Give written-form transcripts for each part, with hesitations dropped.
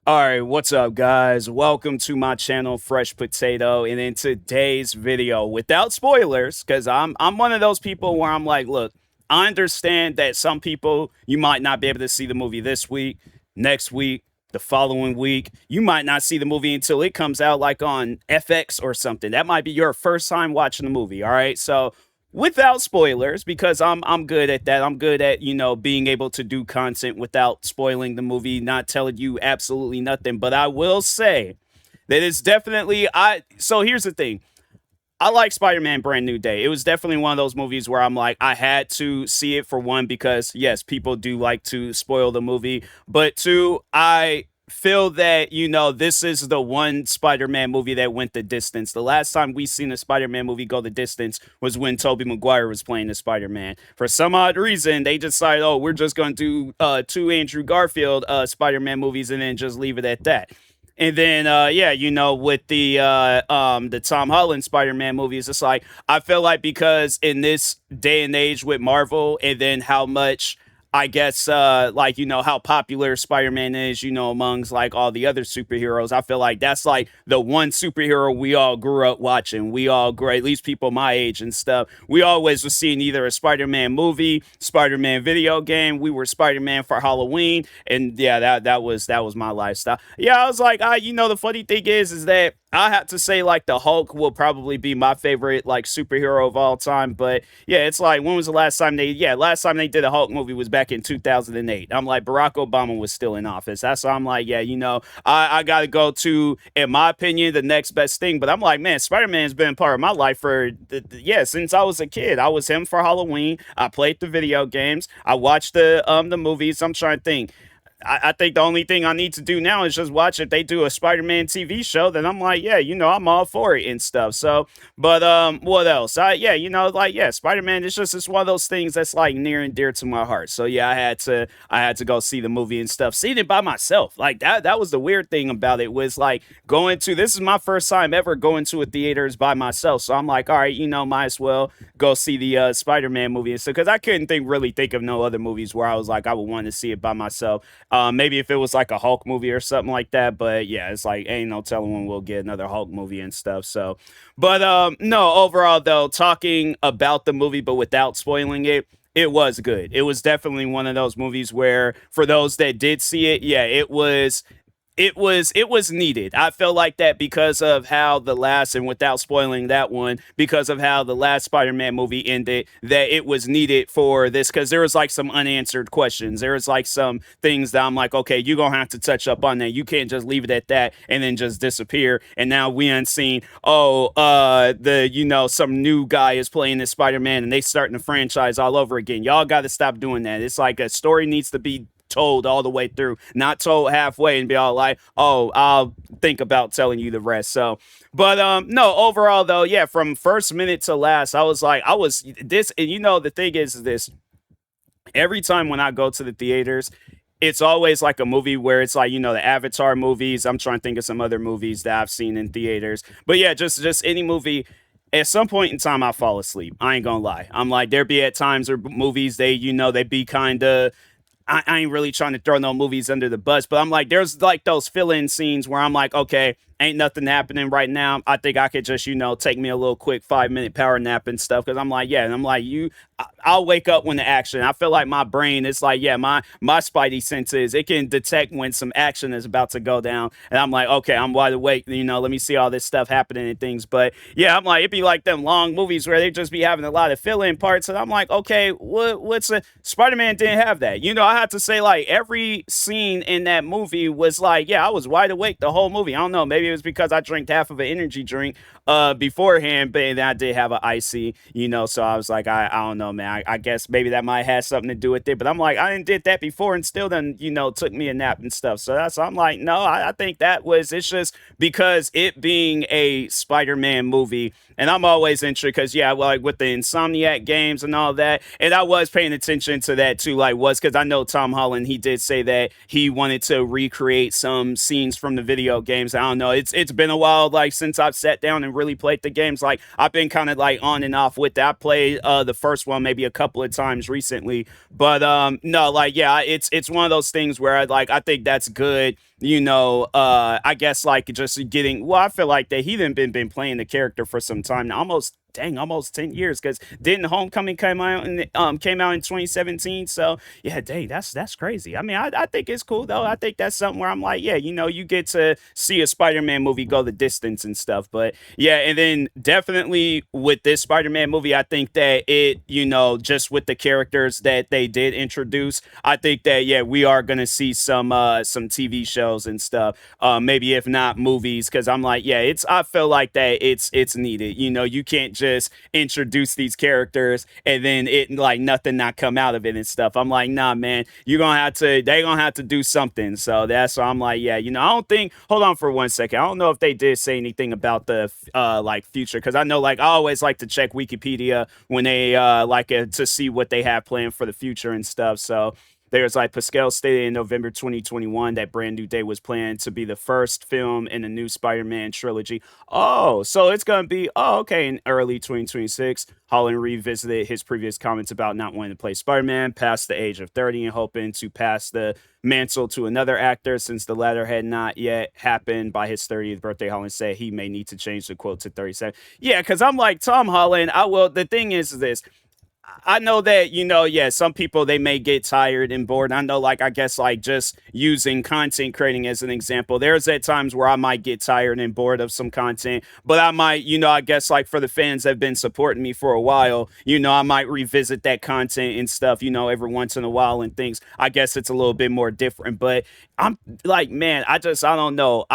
All right, what's up, guys? Welcome to my channel, Fresh Potato. And in today's video, without spoilers, because I'm one of those people where I'm like, look, I understand that some people you might not be able to see the movie this week, next week, the following week. You might not see the movie until it comes out, like on FX or something. That might be your first time watching the movie. All right, so without spoilers, because I'm good at that. I'm good at, being able to do content without spoiling the movie, not telling you absolutely nothing. But I will say that it's definitely I so here's the thing. I like Spider-Man Brand New Day. It was definitely one of those movies where I'm like, I had to see it, for one, because yes, people do like to spoil the movie, but two, I feel that, this is the one Spider-Man movie that went the distance. The last time we seen a Spider-Man movie go the distance was when Tobey Maguire was playing the Spider-Man. For some odd reason, they decided, oh, we're just going to do two Andrew Garfield Spider-Man movies and then just leave it at that. And then, with the Tom Holland Spider-Man movies, it's like I feel like, because in this day and age with Marvel, and then how much, I guess, how popular Spider-Man is, amongst like all the other superheroes. I feel like that's like the one superhero we all grew up watching. We all grew, at least people my age and stuff. We always were seeing either a Spider-Man movie, Spider-Man video game. We were Spider-Man for Halloween, and yeah, that was my lifestyle. Yeah, I was like, the funny thing is that I have to say, like, the Hulk will probably be my favorite, like, superhero of all time. But yeah, it's like, when was the last time last time they did a Hulk movie was back in 2008. I'm like, Barack Obama was still in office. That's why I'm like, yeah, I got to go to, in my opinion, the next best thing. But I'm like, man, Spider-Man's been part of my life for, since I was a kid. I was him for Halloween. I played the video games. I watched the movies. I'm trying to think. I think the only thing I need to do now is just watch if they do a Spider-Man TV show. Then I'm like, yeah, I'm all for it and stuff. So, but what else? Spider-Man. It's one of those things that's like near and dear to my heart. So yeah, I had to go see the movie and stuff. Seeing it by myself, like that was the weird thing about it, was like going to. This is my first time ever going to a theaters by myself. So I'm like, all right, might as well go see the Spider-Man movie and stuff, because I couldn't really think of no other movies where I was like I would want to see it by myself. Maybe if it was like a Hulk movie or something like that, but yeah, it's like ain't no telling when we'll get another Hulk movie and stuff. So, but no, overall though, talking about the movie but without spoiling it, it was good. It was definitely one of those movies where, for those that did see it, yeah, it was needed. I felt like that because of how the last, and without spoiling that one, because of how the last Spider-Man movie ended, that it was needed for this, because there was like some unanswered questions. There was like some things that I'm like, okay, you're gonna have to touch up on that. You can't just leave it at that and then just disappear. And now we unseen, oh, some new guy is playing this Spider-Man and they starting the franchise all over again. Y'all got to stop doing that. It's like a story needs to be told all the way through, not told halfway and be all like, oh, I'll think about telling you the rest. So, but no, overall though, yeah, from first minute to last, I was this, and the thing is this, every time when I go to the theaters, it's always like a movie where it's like, the Avatar movies. I'm trying to think of some other movies that I've seen in theaters. But yeah, just any movie. At some point in time, I fall asleep. I ain't gonna lie. I'm like, there be at times or movies, they be kind of, I ain't really trying to throw no movies under the bus, but I'm like, there's like those fill-in scenes where I'm like, okay, ain't nothing happening right now. I think I could just, take me a little quick 5 minute power nap and stuff. Cause I'm like, yeah. And I'm like, I'll wake up when the action. I feel like my brain is like, yeah, my spidey senses, it can detect when some action is about to go down. And I'm like, okay, I'm wide awake. Let me see all this stuff happening and things. But yeah, I'm like, it'd be like them long movies where they just be having a lot of fill-in parts. And I'm like, okay, what's a Spider-Man didn't have that. I have to say, like, every scene in that movie was like, yeah, I was wide awake the whole movie. I don't know, maybe it was because I drank half of an energy drink beforehand, but then I did have an icy, so I was like, I don't know, man. I guess maybe that might have something to do with it, but I'm like, I didn't did that before and still done, took me a nap and stuff. So I'm like, no, I think it's just because it being a Spider-Man movie, and I'm always interested because, yeah, well, like with the Insomniac games and all that, and I was paying attention to that too, like, was because I know Tom Holland, he did say that he wanted to recreate some scenes from the video games. I don't know it's been a while like since I've sat down and really played the games. Like I've been kind of like on and off with that. I played the first one maybe a couple of times recently, but no, like yeah, it's one of those things where I think that's good. I guess like just getting well, I feel like that he done been playing the character for some time now, almost dang, almost 10 years. Because didn't Homecoming came out in 2017? So yeah, dang, that's crazy. I mean, I think it's cool though. I think that's something where I'm like, yeah, you get to see a Spider-Man movie go the distance and stuff. But yeah, and then definitely with this Spider-Man movie, I think that just with the characters that they did introduce, I think that yeah, we are gonna see some TV shows and stuff. Maybe if not movies, because I'm like, yeah, I feel like that it's needed. You can't just introduce these characters and then it like nothing not come out of it and stuff. I'm like, nah, man, they gonna have to do something. So that's why I'm like, yeah, I don't think. Hold on for 1 second. I don't know if they did say anything about the like future, because I know like I always like to check Wikipedia when they to see what they have planned for the future and stuff. So there's like Pascal stated in November 2021 that Brand New Day was planned to be the first film in the new Spider-Man trilogy. Oh, so it's gonna be okay in early 2026. Holland revisited his previous comments about not wanting to play Spider-Man past the age of 30 and hoping to pass the mantle to another actor since the latter had not yet happened by his 30th birthday. Holland said he may need to change the quote to 37. Yeah, because I'm like Tom Holland. I will. The thing is this. I know that, yeah, some people they may get tired and bored. I know, like, I guess, like, just using content creating as an example, there's at times where I might get tired and bored of some content, but I might, I guess, like, for the fans that have been supporting me for a while, I might revisit that content and stuff, every once in a while and things. I guess it's a little bit more different, but I'm like, man, I don't know.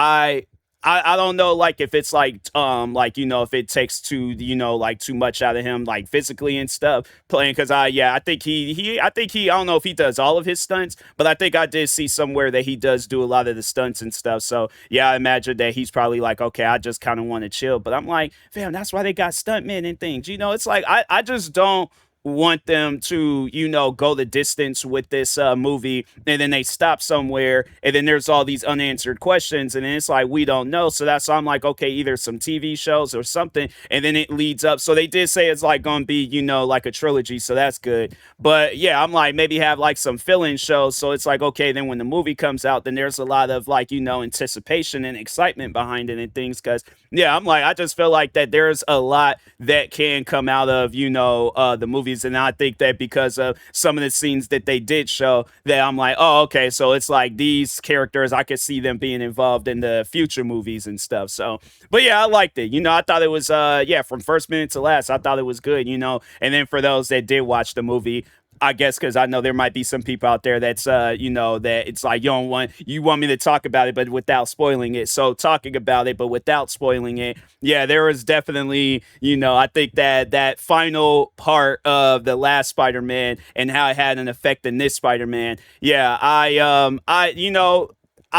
I don't know like if it's like if it takes too like too much out of him like physically and stuff playing, because I think I don't know if he does all of his stunts, but I think I did see somewhere that he does do a lot of the stunts and stuff. So yeah, I imagine that he's probably like, okay, I just kind of want to chill. But I'm like, fam, that's why they got stuntmen and things. It's like I just don't want them to, go the distance with this movie, and then they stop somewhere, and then there's all these unanswered questions, and then it's like we don't know. So that's why I'm like, okay, either some TV shows or something, and then it leads up. So they did say it's like gonna be, like a trilogy, so that's good. But yeah, I'm like maybe have like some fill-in shows. So it's like, okay, then when the movie comes out, then there's a lot of like, anticipation and excitement behind it and things. Cause yeah, I'm like, I just feel like that there's a lot that can come out of, the movies. And I think that because of some of the scenes that they did show, that I'm like, oh, okay, so it's like these characters, I could see them being involved in the future movies and stuff. So, but yeah, I liked it. I thought it was, yeah, from first minute to last, I thought it was good, And then for those that did watch the movie, I guess because I know there might be some people out there that's that it's like you want me to talk about it but without spoiling it. So talking about it but without spoiling it, yeah, there was definitely, I think that final part of the last Spider-Man and how it had an effect in this Spider-Man. Yeah, I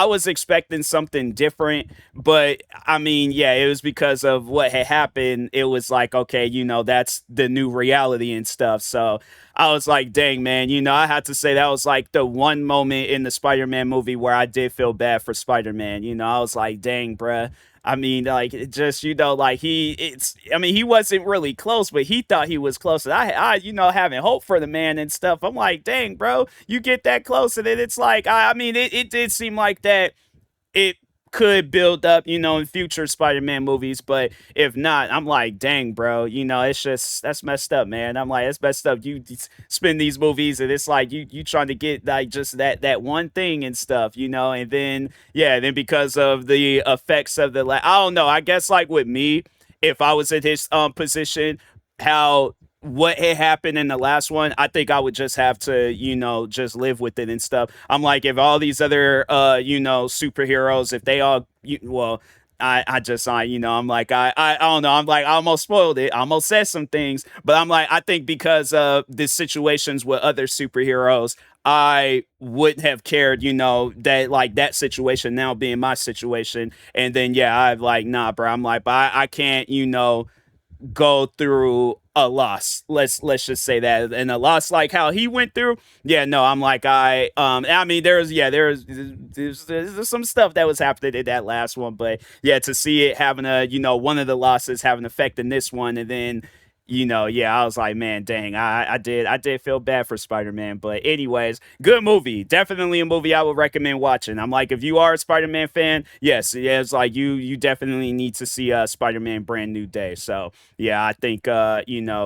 was expecting something different, but I mean, yeah, it was because of what had happened. It was like, okay, that's the new reality and stuff. So I was like, dang, man, I had to say that was like the one moment in the Spider-Man movie where I did feel bad for Spider-Man. I was like, dang, bruh. I mean, like, it just, like I mean, he wasn't really close, but he thought he was close. And having hope for the man and stuff. I'm like, dang, bro, you get that close. And then it's like, I mean, it did seem like that it could build up, in future Spider-Man movies. But if not, I'm like, dang, bro, it's just that's messed up, man. I'm like, it's messed up. You spend these movies and it's like you trying to get like just that one thing and stuff, and then yeah, then because of the effects of I don't know, I guess like with me, if I was in his position, how what had happened in the last one, I think I would just have to, just live with it and stuff. I'm like, if all these other, superheroes, if they all, well, I just, I'm like, I don't know. I'm like, I almost spoiled it. I almost said some things, but I'm like, I think because of the situations with other superheroes, I wouldn't have cared, that like that situation now being my situation. And then, yeah, I've like, nah, bro. I'm like, but I can't, go through a loss. Let's just say that, and a loss like how he went through. Yeah, no, I'm like I mean, there's some stuff that was happening in that last one, but yeah, to see it having a one of the losses having an effect in this one, and then yeah, I was like, man, dang, I did feel bad for Spider-Man. But anyways, good movie. Definitely a movie I would recommend watching. I'm like, if you are a Spider-Man fan, yes, yeah, it's like you definitely need to see Spider-Man Brand New Day. So yeah, I think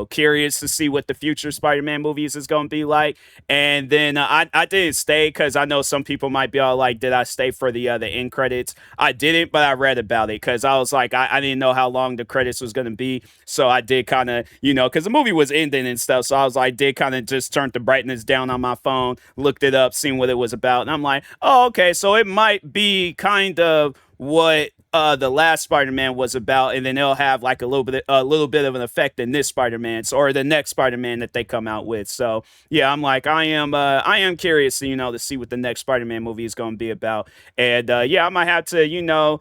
curious to see what the future Spider-Man movies is gonna be like. And then I didn't stay because I know some people might be all like, did I stay for the end credits? I didn't, but I read about it because I was like, I didn't know how long the credits was gonna be. So I did kind of, because the movie was ending and stuff. So I was like, did kind of just turn the brightness down on my phone, looked it up, seen what it was about. And I'm like, oh, okay. So it might be kind of what the last Spider-Man was about, and then it'll have like a little bit of an effect in this Spider-Man or the next Spider-Man that they come out with. So yeah, I'm like, I am curious, to see what the next Spider-Man movie is going to be about. And yeah, I might have to,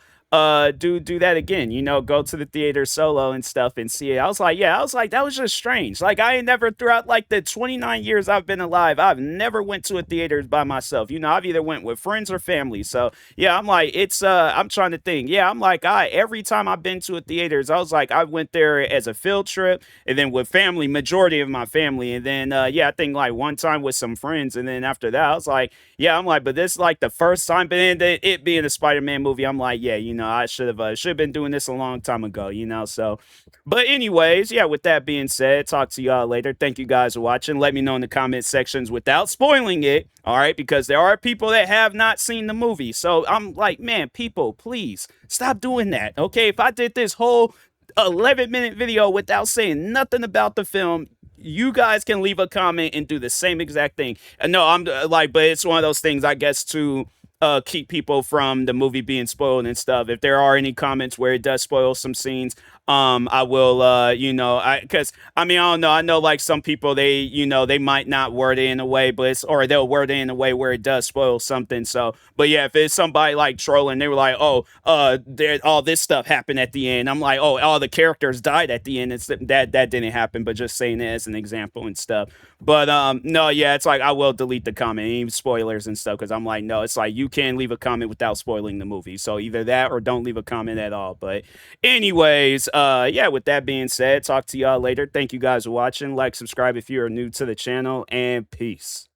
do that again, go to the theater solo and stuff and see it. I was like that was just strange. Like I ain't never, throughout like the 29 years I've been alive, I've never went to a theater by myself. I've either went with friends or family. So yeah, I'm like, I'm trying to think. Yeah, I'm like, every time I've been to a theaters, I was like, I went there as a field trip, and then with family, majority of my family, and then yeah, I think like one time with some friends, and then after that I was like, yeah, I'm like, but this is like the first time, but then it being a Spider-Man movie, I'm like, yeah, I should have been doing this a long time ago, so. But anyways, yeah, with that being said, talk to y'all later. Thank you guys for watching. Let me know in the comment sections without spoiling it, all right? Because there are people that have not seen the movie. So I'm like, man, people, please stop doing that, okay? If I did this whole 11-minute video without saying nothing about the film, you guys can leave a comment and do the same exact thing. No, I'm like, but it's one of those things, I guess, to keep people from the movie being spoiled and stuff. If there are any comments where it does spoil some scenes, I will, because I mean, I don't know. I know like some people, they might not word it in a way, or they'll word it in a way where it does spoil something. So, but yeah, if it's somebody like trolling, they were like, oh, all this stuff happened at the end. I'm like, oh, all the characters died at the end. It's that didn't happen, but just saying it as an example and stuff. But no, yeah, it's like I will delete the comment, even spoilers and stuff, because I'm like, no, it's like you can leave a comment without spoiling the movie. So either that or don't leave a comment at all. But anyways, yeah, with that being said, talk to y'all later. Thank you guys for watching. Like, subscribe if you are new to the channel, and peace.